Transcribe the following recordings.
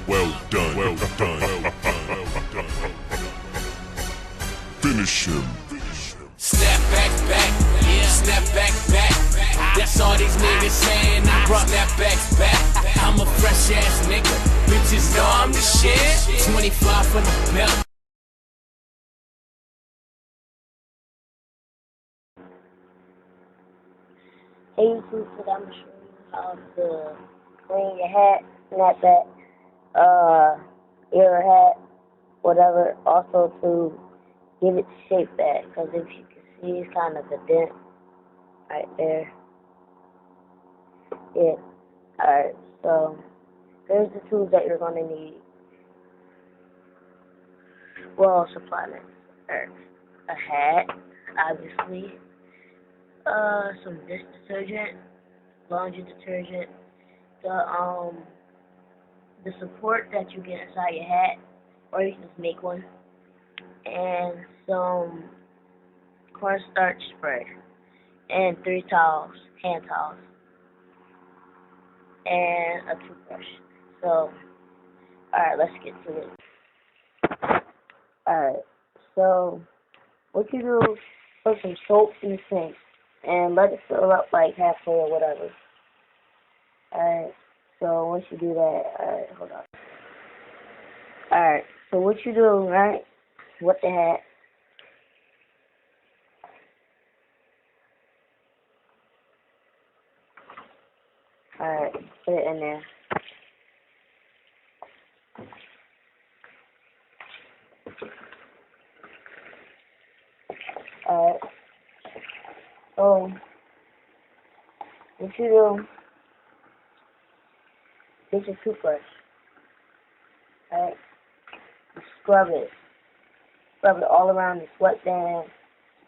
Well done. Finish him. Snap back. That's all these niggas saying. I brought snapbacks back. I'm a fresh ass nigga. Bitches know I'm the shit. 25 for the belt. Hey YouTube, today I'm going to show you how to clean your hat, snapback, ear hat, whatever. Also to give it shape back, because if you can see, it's kind of a dent right there. Yeah. Alright, so here's the tools that you're going to need. Well, supply list. A hat, obviously. Some dish detergent, laundry detergent, the support that you get inside your hat, or you can just make one, and some cornstarch spray, and 3 towels, hand towels, and a toothbrush. So, alright, let's get to it. Alright, so what you do, put some soap in the sink and let it fill up like halfway or whatever. Alright, so once you do that, alright, hold on. Alright, so what you do, right, with the hat, alright, put it in there. Alright, so what you do, get your toothbrush, alright, scrub it all around the sweatband,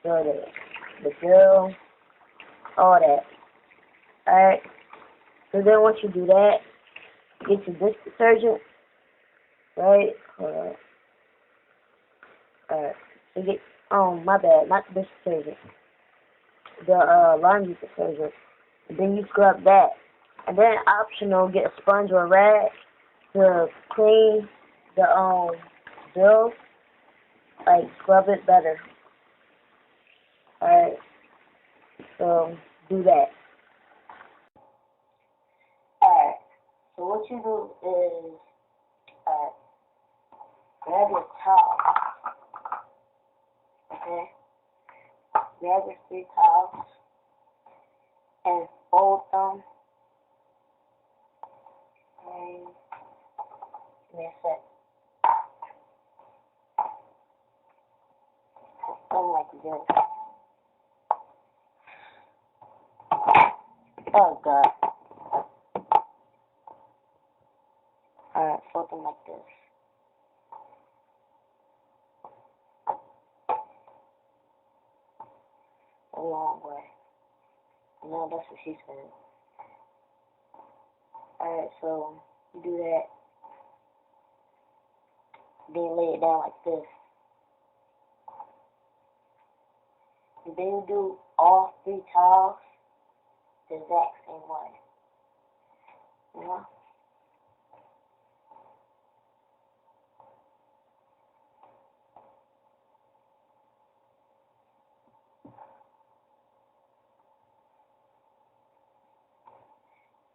the grill, all that, alright. So then once you do that, get your dish detergent, right, hold on, alright, so get, my bad, not the dish detergent, the laundry detergent, and then you scrub that, and then optional, get a sponge or a rag to clean the bill, like scrub it better. Alright, so do that. Alright, so what you do is, grab your towel, okay? Grab your 3 towels and fold them. And give me a sec. Something like this. Oh God. Alright, fold them like this. A long way. No, that's what she said. Alright, so you do that. Then lay it down like this. And then you do all 3 towels the exact same way. You know?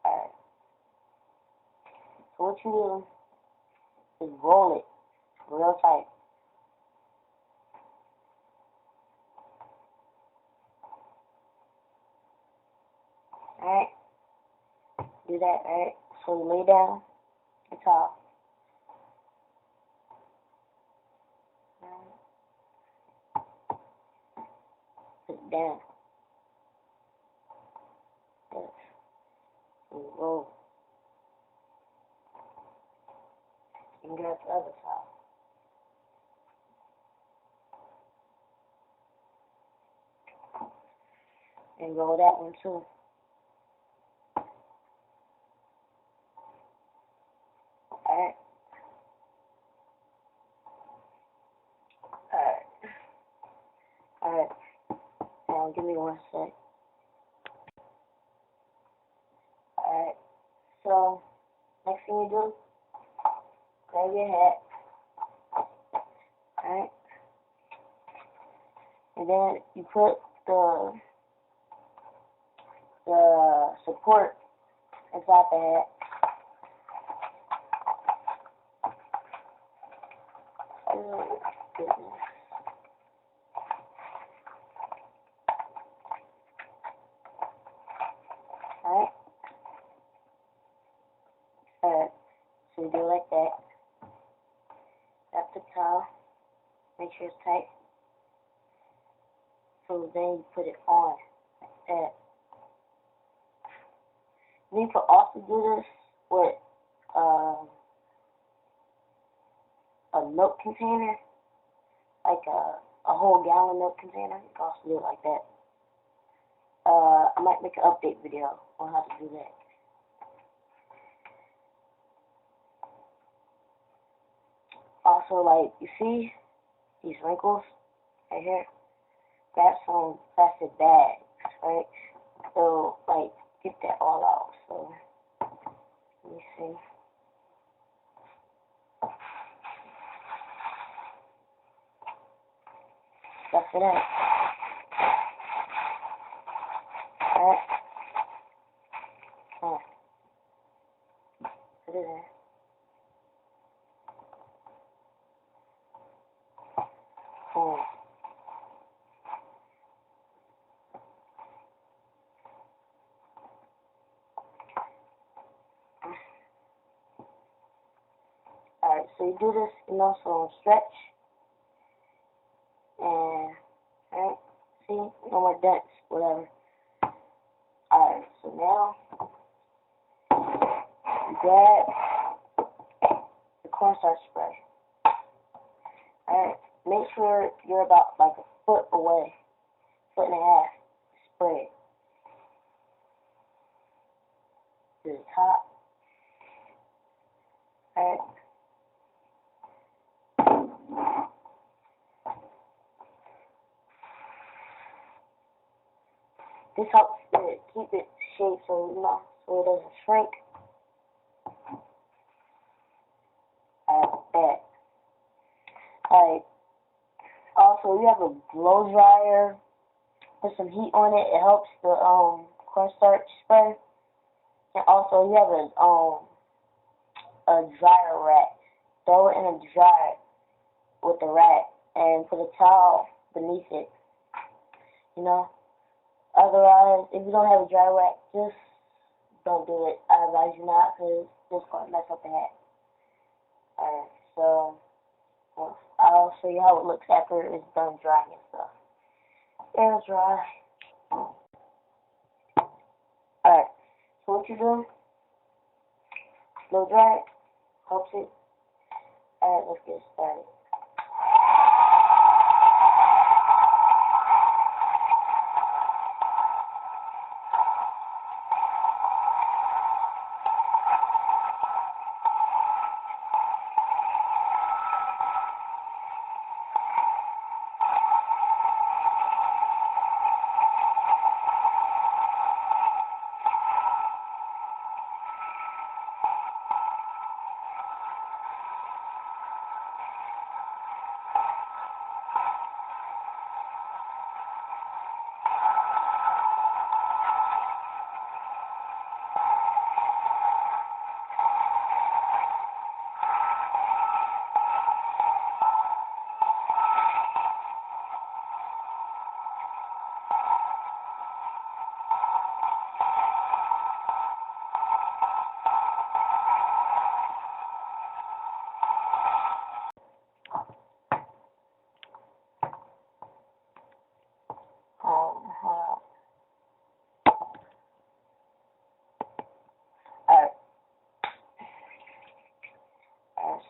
Alright. So what you do is roll it real tight. Alright? Do that, alright? So you lay down the top. Put it down. Yes. And roll. And grab the other side. And roll that one too. Alright. Alright. Now give me one sec. so next thing you do, grab your hat. Alright? And then you put the support inside the hat. Oh, goodness. Alright? Alright. So you do it like that. Wrap the towel. Make sure it's tight. So then you put it on like that. Then you can also do this with a milk container, like a whole gallon milk container. You can also do it like that. I might make an update video on how to do that. Also, like, you see these wrinkles right here? That's some plastic bags, right? So, like, get that all out. So, let me see. That's it. Alright. Put it in. Boom. Alright, so you do this, so stretch. And, alright, see? No more dents, whatever. Alright, so now, you grab the cornstarch spray. Alright, make sure you're about like a foot away, foot and a half. Spray it to the top. Alright. This helps to keep it shaped so it doesn't shrink. Like that. Alright. Also, you have a blow dryer. Put some heat on it. It helps the cornstarch spray. And also, you have a dryer rack. Throw it in a dryer with the rack and put a towel beneath it. Otherwise, if you don't have a dry rack, just don't do it. I advise you not, because it's going to mess up the hat. Alright, so I'll show you how it looks after it's done drying and stuff. Air dry. Alright, so what you do, blow dry it, helps it. Alright, let's get started.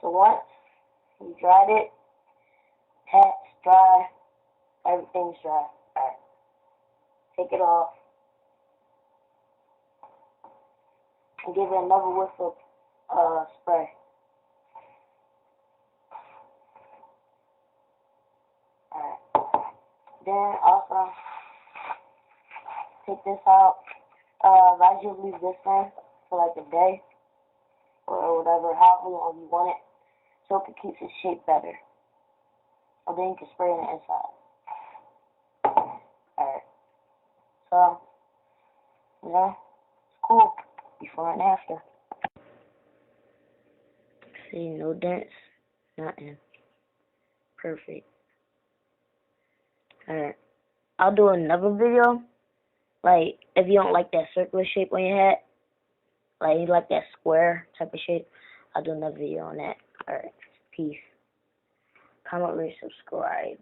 So once you dried it, hat's dry, everything's dry. Alright, take it off and give it another whiff of spray. Alright, then also take this out. Advise you to leave this in for like a day or whatever, however long you want it, so it keeps its shape better. And then you can spray on the inside. Alright. So, yeah, it's cool. Before and after. See, no dents, nothing. Perfect. Alright. I'll do another video. Like, if you don't like that circular shape on your hat, like you like that square type of shape, I'll do another video on that. Alright. Peace. Comment, rate, subscribe.